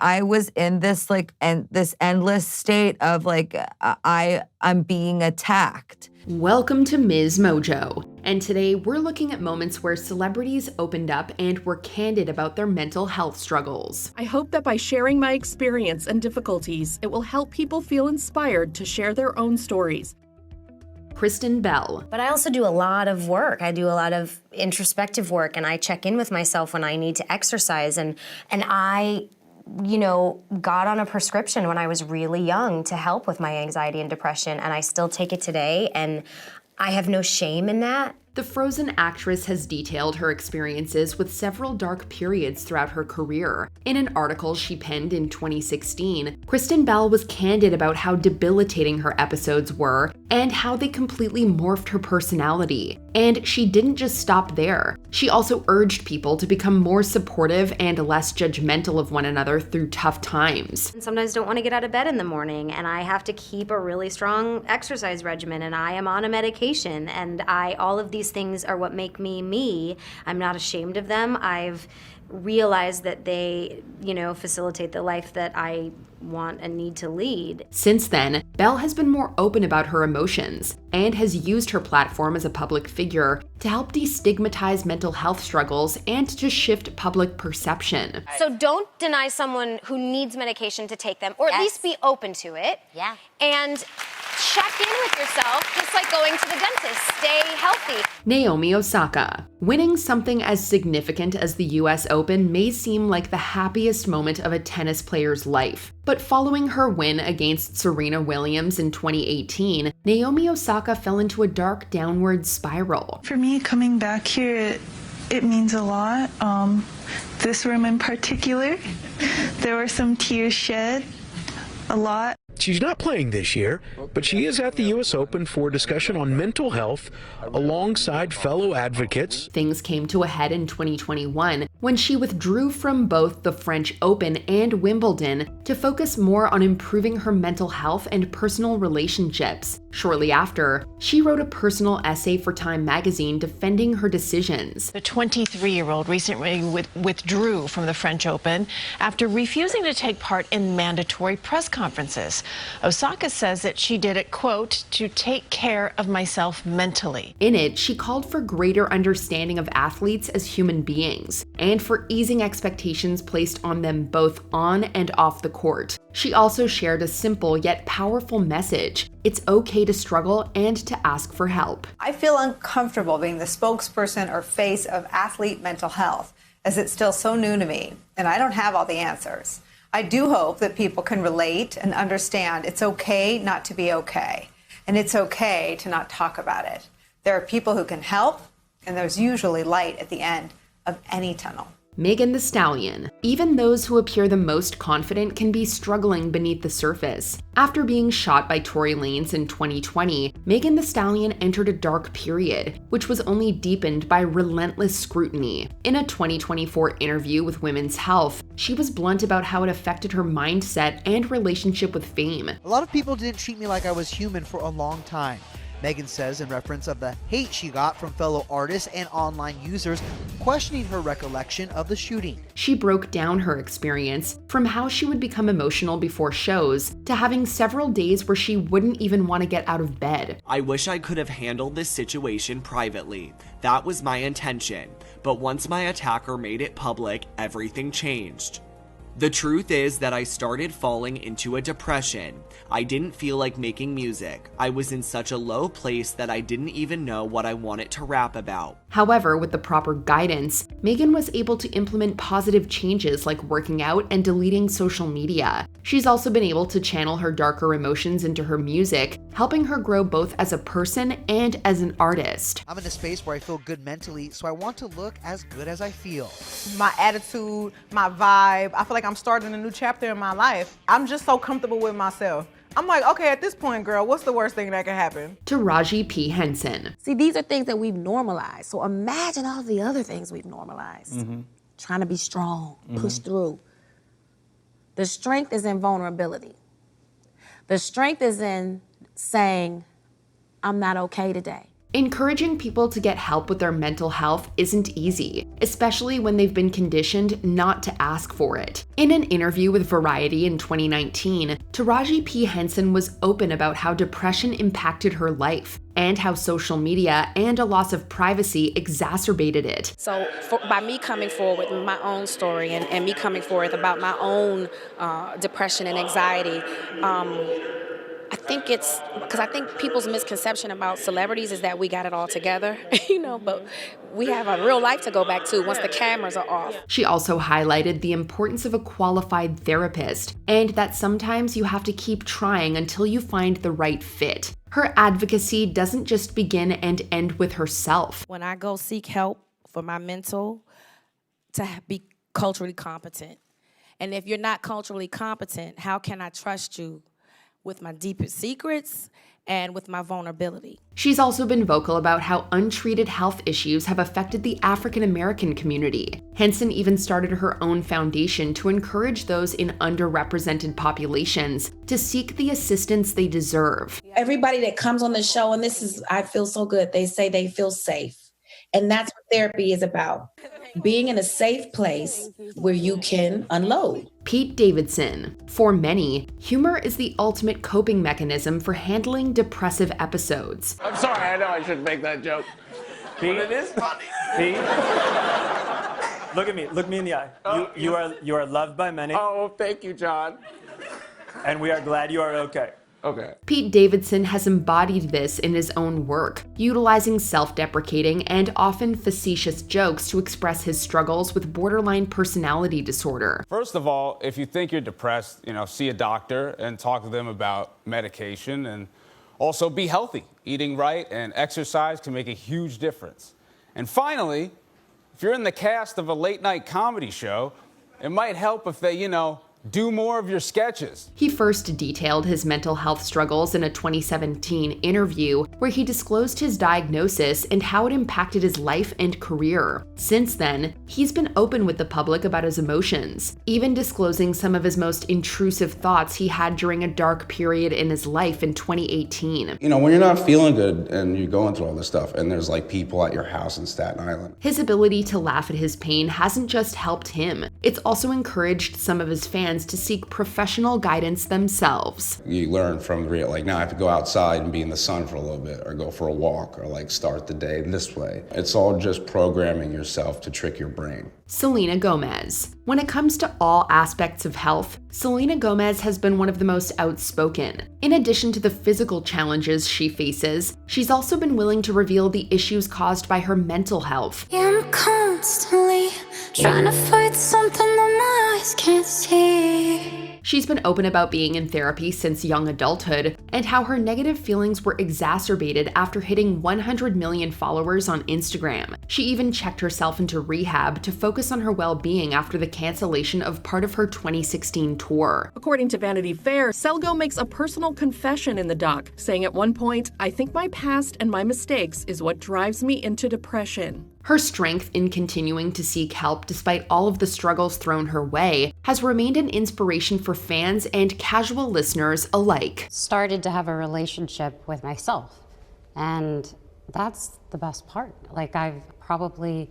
I was in this this endless state of I'm being attacked. Welcome to MsMojo, and today we're looking at moments where celebrities opened up and were candid about their mental health struggles. I hope that by sharing my experience and difficulties, it will help people feel inspired to share their own stories. Kristen Bell. But I also do a lot of work. I do a lot of introspective work, and I check in with myself when I need to exercise, and I got on a prescription when I was really young to help with my anxiety and depression, and I still take it today, and I have no shame in that. The Frozen actress has detailed her experiences with several dark periods throughout her career. In an article she penned in 2016, Kristen Bell was candid about how debilitating her episodes were and how they completely morphed her personality. And she didn't just stop there. She also urged people to become more supportive and less judgmental of one another through tough times. Sometimes don't want to get out of bed in the morning, and I have to keep a really strong exercise regimen, and I am on a medication, and all of these things are what make me me. I'm not ashamed of them. I've realized that they, facilitate the life that I want and need to lead. Since then, Bell has been more open about her emotions and has used her platform as a public figure to help destigmatize mental health struggles and to shift public perception. So don't deny someone who needs medication to take them, or at least be open to it. Yeah. And check in with yourself, just like going to the dentist. Stay healthy. Naomi Osaka. Winning something as significant as the US Open may seem like the happiest moment of a tennis player's life. But following her win against Serena Williams in 2018, Naomi Osaka fell into a dark downward spiral. For me, coming back here, it means a lot. This room in particular, there were some tears shed, a lot. She's not playing this year, but she is at the U.S. Open for discussion on mental health alongside fellow advocates. Things came to a head in 2021 when she withdrew from both the French Open and Wimbledon to focus more on improving her mental health and personal relationships. Shortly after, she wrote a personal essay for Time magazine defending her decisions. The 23-year-old recently withdrew from the French Open after refusing to take part in mandatory press conferences. Osaka says that she did it, quote, to take care of myself mentally. In it, she called for greater understanding of athletes as human beings and for easing expectations placed on them both on and off the court. She also shared a simple yet powerful message. It's okay to struggle and to ask for help. I feel uncomfortable being the spokesperson or face of athlete mental health, as it's still so new to me, and I don't have all the answers. I do hope that people can relate and understand it's okay not to be okay, and it's okay to not talk about it. There are people who can help, and there's usually light at the end of any tunnel. Megan Thee Stallion. Even those who appear the most confident can be struggling beneath the surface. After being shot by Tory Lanez in 2020, Megan Thee Stallion entered a dark period, which was only deepened by relentless scrutiny. In a 2024 interview with Women's Health, she was blunt about how it affected her mindset and relationship with fame. A lot of people didn't treat me like I was human for a long time. Megan says in reference of the hate she got from fellow artists and online users questioning her recollection of the shooting. She broke down her experience, from how she would become emotional before shows to having several days where she wouldn't even want to get out of bed. I wish I could have handled this situation privately. That was my intention. But once my attacker made it public, everything changed. The truth is that I started falling into a depression. I didn't feel like making music. I was in such a low place that I didn't even know what I wanted to rap about. However, with the proper guidance, Megan was able to implement positive changes like working out and deleting social media. She's also been able to channel her darker emotions into her music, helping her grow both as a person and as an artist. I'm in a space where I feel good mentally, so I want to look as good as I feel. My attitude, my vibe, I feel like I'm starting a new chapter in my life. I'm just so comfortable with myself. I'm like, okay, at this point, girl, what's the worst thing that can happen? Taraji P. Henson. See, these are things that we've normalized. So imagine all the other things we've normalized. Trying to be strong, push through. The strength is in vulnerability. The strength is in saying, I'm not okay today. Encouraging people to get help with their mental health isn't easy, especially when they've been conditioned not to ask for it. In an interview with Variety in 2019, Taraji P. Henson was open about how depression impacted her life and how social media and a loss of privacy exacerbated it. So by me coming forward with my own story and me coming forward about my own depression and anxiety, I think it's because I think people's misconception about celebrities is that we got it all together, but we have a real life to go back to once the cameras are off. She also highlighted the importance of a qualified therapist and that sometimes you have to keep trying until you find the right fit. Her advocacy doesn't just begin and end with herself. When I go seek help for my mental, to be culturally competent. And if you're not culturally competent, how can I trust you with my deepest secrets and with my vulnerability? She's also been vocal about how untreated health issues have affected the African American community. Henson even started her own foundation to encourage those in underrepresented populations to seek the assistance they deserve. Everybody that comes on the show, and I feel so good, they say they feel safe. And that's what therapy is about. Being in a safe place where you can unload. Pete Davidson. For many, humor is the ultimate coping mechanism for handling depressive episodes. I'm sorry, I know I shouldn't make that joke. Pete, it is funny. Pete, look me in the eye. Oh, You are loved by many. Oh, thank you, John. And we are glad you are okay. Okay. Pete Davidson has embodied this in his own work, utilizing self-deprecating and often facetious jokes to express his struggles with borderline personality disorder. First of all, if you think you're depressed, see a doctor and talk to them about medication, and also be healthy. Eating right and exercise can make a huge difference. And finally, if you're in the cast of a late-night comedy show, it might help if they, do more of your sketches. He first detailed his mental health struggles in a 2017 interview where he disclosed his diagnosis and how it impacted his life and career. Since then, he's been open with the public about his emotions, even disclosing some of his most intrusive thoughts he had during a dark period in his life in 2018. When you're not feeling good and you're going through all this stuff and there's people at your house in Staten Island. His ability to laugh at his pain hasn't just helped him, it's also encouraged some of his fans to seek professional guidance themselves. You learn from now I have to go outside and be in the sun for a little bit, or go for a walk, or start the day this way. It's all just programming yourself to trick your brain. Selena Gomez. When it comes to all aspects of health, Selena Gomez has been one of the most outspoken. In addition to the physical challenges she faces, she's also been willing to reveal the issues caused by her mental health. I'm constantly trying to fight something that my eyes can't see. She's been open about being in therapy since young adulthood and how her negative feelings were exacerbated after hitting 100 million followers on Instagram. She even checked herself into rehab to focus on her well-being after the cancellation of part of her 2016 tour. According to Vanity Fair, Selgo makes a personal confession in the doc, saying at one point, "I think my past and my mistakes is what drives me into depression." Her strength in continuing to seek help despite all of the struggles thrown her way has remained an inspiration for fans and casual listeners alike. Started to have a relationship with myself, and that's the best part. I've probably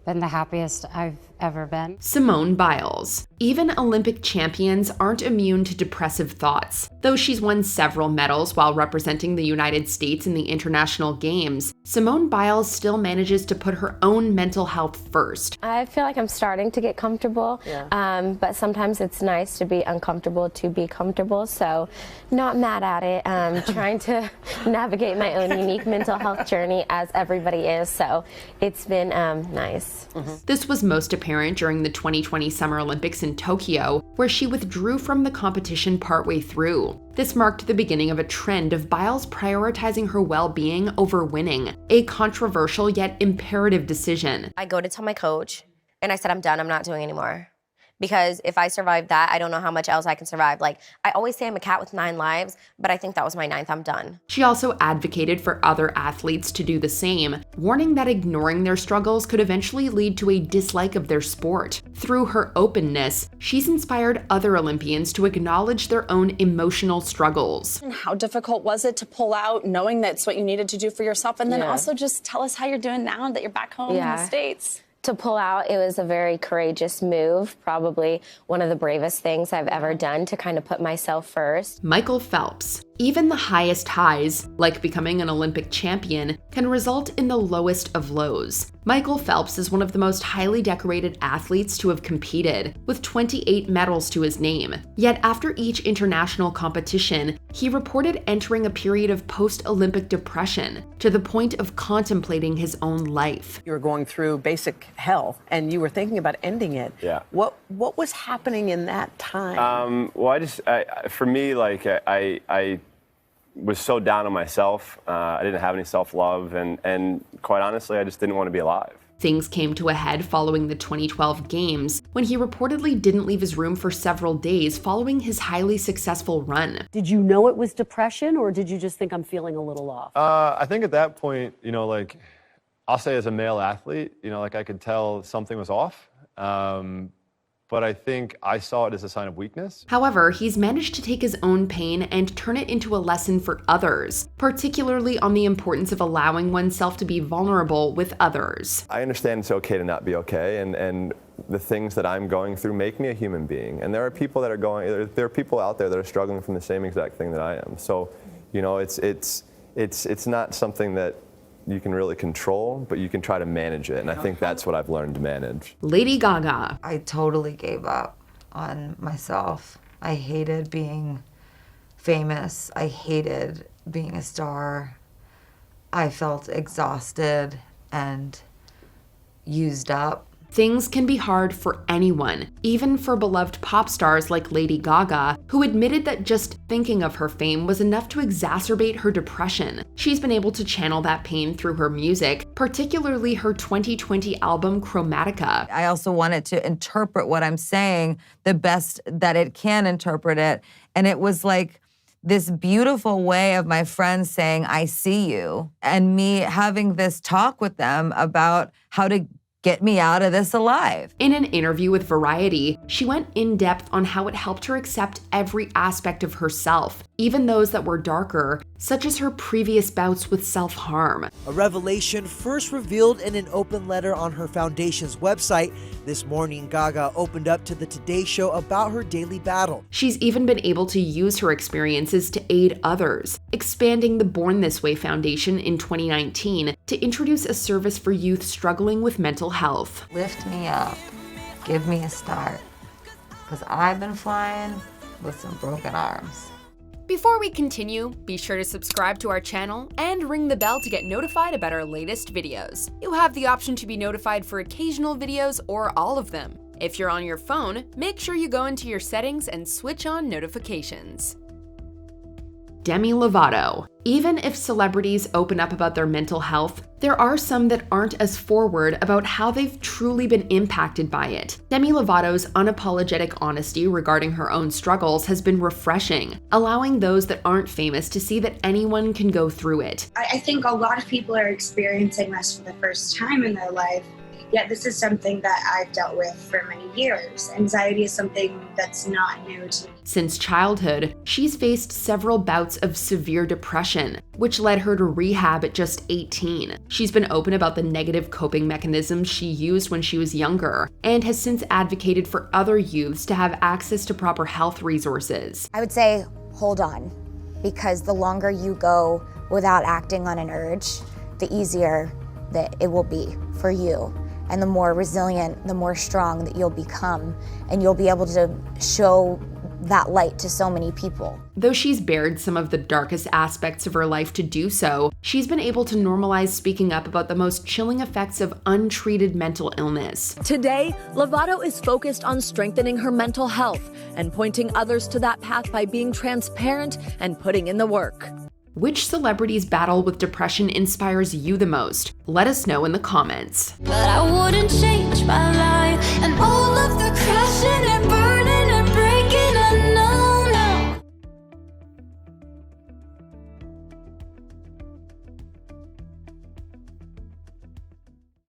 been the happiest I've ever been. Simone Biles. Even Olympic champions aren't immune to depressive thoughts. Though she's won several medals while representing the United States in the international games, Simone Biles still manages to put her own mental health first. I feel like I'm starting to get comfortable, but sometimes it's nice to be uncomfortable to be comfortable, so not mad at it. Trying to navigate my own unique mental health journey as everybody is, so it's been nice. This was most apparent during the 2020 Summer Olympics in Tokyo, where she withdrew from the competition partway through. This marked the beginning of a trend of Biles prioritizing her well-being over winning, a controversial yet imperative decision. I go to tell my coach, and I said, I'm done, I'm not doing anymore. because if I survive that, I don't know how much else I can survive. Like, I always say I'm a cat with 9 lives, but I think that was my 9th. I'm done. She also advocated for other athletes to do the same, warning that ignoring their struggles could eventually lead to a dislike of their sport. Through her openness, she's inspired other Olympians to acknowledge their own emotional struggles. And how difficult was it to pull out, knowing that's what you needed to do for yourself? And then also just tell us how you're doing now that you're back home in the States. To pull out, it was a very courageous move, probably one of the bravest things I've ever done to kind of put myself first. Michael Phelps. Even the highest highs, like becoming an Olympic champion, can result in the lowest of lows. Michael Phelps is one of the most highly decorated athletes to have competed, with 28 medals to his name. Yet after each international competition, he reported entering a period of post-Olympic depression, to the point of contemplating his own life. You were going through basic hell, and you were thinking about ending it. Yeah. What was happening in that time? Well, for me, like, I was so down on myself. I didn't have any self-love, and quite honestly, I just didn't want to be alive. Things came to a head following the 2012 Games, when he reportedly didn't leave his room for several days following his highly successful run. Did you know it was depression, or did you just think I'm feeling a little off? I think at that point, you know, like, I'll say as a male athlete, you know, like, I could tell something was off. But I think I saw it as a sign of weakness. However, he's managed to take his own pain and turn it into a lesson for others, particularly on the importance of allowing oneself to be vulnerable with others. I understand it's okay to not be okay, and the things that I'm going through make me a human being. And there are people that are there are people out there that are struggling from the same exact thing that I am. So, you know, it's not something that you can really control, but you can try to manage it. And I think that's what I've learned to manage. Lady Gaga. I totally gave up on myself. I hated being famous. I hated being a star. I felt exhausted and used up. Things can be hard for anyone, even for beloved pop stars like Lady Gaga, who admitted that just thinking of her fame was enough to exacerbate her depression. She's been able to channel that pain through her music, particularly her 2020 album Chromatica. I also wanted to interpret what I'm saying the best that it can interpret it. And it was like this beautiful way of my friends saying, I see you, and me having this talk with them about how to get me out of this alive. In an interview with Variety, she went in depth on how it helped her accept every aspect of herself, even those that were darker, such as her previous bouts with self-harm. A revelation first revealed in an open letter on her foundation's website. This morning, Gaga opened up to the Today Show about her daily battle. She's even been able to use her experiences to aid others, expanding the Born This Way Foundation in 2019 to introduce a service for youth struggling with mental health. Lift me up, give me a start, because I've been flying with some broken arms. Before we continue, be sure to subscribe to our channel and ring the bell to get notified about our latest videos. You'll have the option to be notified for occasional videos or all of them. If you're on your phone, make sure you go into your settings and switch on notifications. Demi Lovato. Even if celebrities open up about their mental health, there are some that aren't as forward about how they've truly been impacted by it. Demi Lovato's unapologetic honesty regarding her own struggles has been refreshing, allowing those that aren't famous to see that anyone can go through it. I think a lot of people are experiencing this for the first time in their life. Yet this is something that I've dealt with for many years. Anxiety is something that's not new to me. Since childhood, she's faced several bouts of severe depression, which led her to rehab at just 18. She's been open about the negative coping mechanisms she used when she was younger, and has since advocated for other youths to have access to proper health resources. I would say, hold on, because the longer you go without acting on an urge, the easier that it will be for you. And the more resilient, the more strong that you'll become, and you'll be able to show that light to so many people. Though she's bared some of the darkest aspects of her life to do so, she's been able to normalize speaking up about the most chilling effects of untreated mental illness. Today, Lovato is focused on strengthening her mental health and pointing others to that path by being transparent and putting in the work. Which celebrity's battle with depression inspires you the most? Let us know in the comments. But I wouldn't change my life. and all of the crashing and burning.